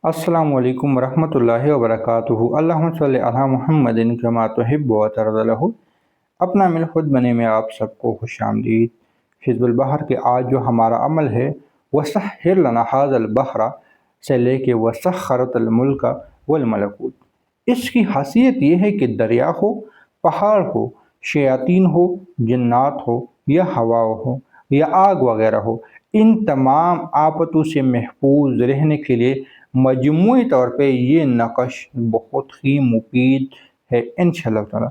अस्सलामु अलैकुम वरहमतुल्लाहि वबरकातुहू। अल्लाहुम्मा सल्लि अला मुहम्मदिन कमा तुहिब्बु व तर्ज़ा। अपना मिल खुद बने में आप सबको खुशामदीद। हिज़्बुल बहर के आज जो हमारा अमल है वसह्हिर लना हाज़ल बहरा से लेके वसख्खरतल मुल्का वल मलकूत। इसकी खासियत ये है कि दरिया हो, पहाड़ हो, शयातीन हो, जन्नात हो या हवा हो या आग वगैरह हो, इन तमाम आफतों से महफूज रहने के लिए मजमूई तौर पे ये नक़श बहुत ही मुफीद है इंशाअल्लाह ताला।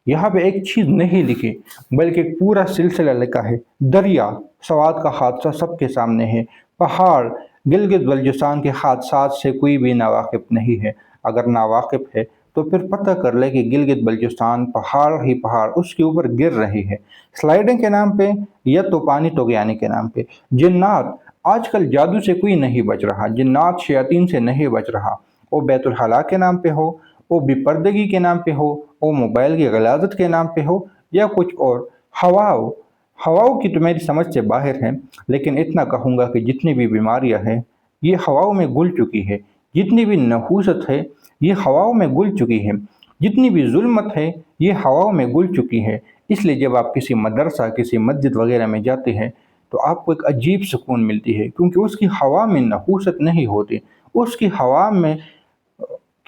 यहाँ पे एक चीज़ नहीं लिखी बल्कि पूरा सिलसिला लिखा है। दरिया सवात का हादसा सबके सामने है। पहाड़ गिलगित बल्चिस्तान के हादसात से कोई भी नावाकिफ़ नहीं है। अगर नावाकिफ़ है तो फिर पता कर ले कि गिलगित बल्चिस्तान पहाड़ ही पहाड़ उसके ऊपर गिर रही है, स्लाइडिंग के नाम पे या तूफ़ानी तोग़यानी के नाम पे। जिन्नात आजकल जादू से कोई नहीं बच रहा, जिन्नात शयातीन से नहीं बच रहा। वो बैतुल हला के नाम पे हो, वो बेपर्दगी के नाम पे हो, वो मोबाइल की गलाजत के नाम पे हो या कुछ और। हवाओं हवाओं की तो मेरी समझ से बाहर है, लेकिन इतना कहूँगा कि जितनी भी बीमारियाँ हैं ये हवाओं में घुल चुकी है, जितनी भी नहूसत है ये हवाओं में घुल चुकी है, जितनी भी जुल्मत है ये हवाओं में घुल चुकी है। इसलिए जब आप किसी मदरसा किसी मस्जिद वगैरह में जाते हैं तो आपको एक अजीब सुकून मिलती है, क्योंकि उसकी हवा में नहूसत नहीं होती, उसकी हवा में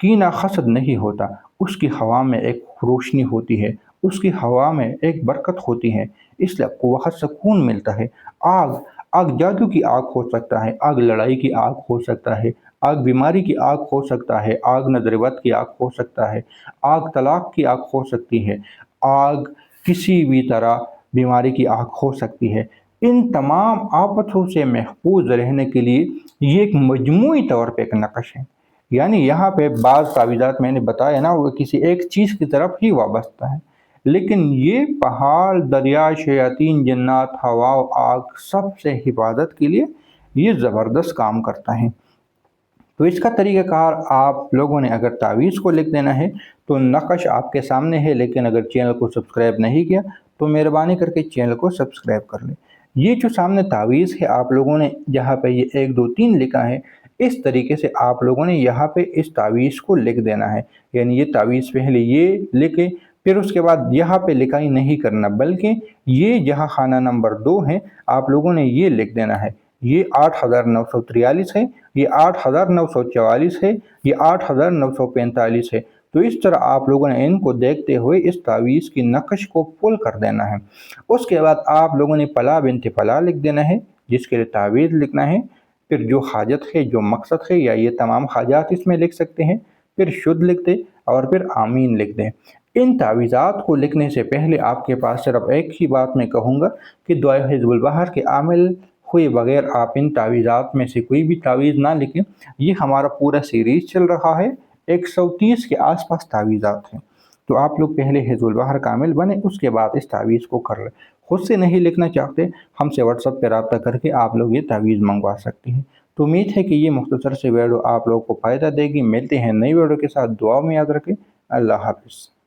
कीना हसद नहीं होता, उसकी हवा में एक रोशनी होती है, उसकी हवा में एक बरकत होती है। इसलिए आपको वहाँ सुकून मिलता है। आग आग जादू की आग हो सकता है, आग लड़ाई की आग हो सकता है, आग बीमारी की आग हो सकता है, आग नजरबत की आग हो सकता है, आग तलाक की आग हो सकती है, आग किसी भी तरह बीमारी की आग हो सकती है। इन तमाम आफतों से महफूज रहने के लिए ये एक मजमूई तौर पे एक नक़श है। यानी यहाँ पे बाज़ तावीज़ात मैंने बताया ना, वो किसी एक चीज़ की तरफ ही वाबस्ता है, लेकिन ये पहाड़, दरिया, शयातीन, जन्नात, हवा, आग सब से हिफाजत के लिए ये ज़बरदस्त काम करता है। तो इसका तरीक़ाकार आप लोगों ने अगर तावीज़ को लिख देना है तो नक़श आपके सामने है, लेकिन अगर चैनल को सब्सक्राइब नहीं किया तो मेहरबानी करके चैनल को सब्सक्राइब कर लें। ये जो सामने तावीज़ है आप लोगों ने जहाँ पे ये 1 2 3 लिखा है, इस तरीके से आप लोगों ने यहाँ पे इस तावीज़ को लिख देना है। यानी ये तावीज़ पहले ये लिखे, फिर उसके बाद यहाँ पे लिखाई नहीं करना, बल्कि ये जहाँ खाना नंबर 2 है आप लोगों ने ये लिख देना है। ये 8943 है, ये 8944 है, ये 8945 है। तो इस तरह आप लोगों ने इनको देखते हुए इस तावीज़ की नक़श को पुल कर देना है। उसके बाद आप लोगों ने पला बिनते पला लिख देना है, जिसके लिए तावीज़ लिखना है। फिर जो हाजत है, जो मकसद है, या ये तमाम हाजात इसमें लिख सकते हैं। फिर शुद्ध लिख दें और फिर आमीन लिख दें। इन तावीज़ात को लिखने से पहले आपके पास सिर्फ एक ही बात मैं कहूँगा कि दुआए हिज़्बुल बहर के आमिल हुए बगैर आप इन तावीज़ात में से कोई भी तावीज़ ना लिखें। ये हमारा पूरा सीरीज़ चल रहा है, 130 के आसपास तावीज़ात हैं। तो आप लोग पहले हिज़्बुल बहर का आमिल बने, उसके बाद इस तावीज़ को कर लें। खुद से नहीं लिखना चाहते, हमसे व्हाट्सएप पर रब्ता करके आप लोग ये तावीज़ मंगवा सकते हैं। तो उम्मीद है कि ये मुख्तसर से वीडियो आप लोगों को फ़ायदा देगी। मिलते हैं नई वीडियो के साथ, दुआ में याद रखें। अल्लाह हाफ़िज़।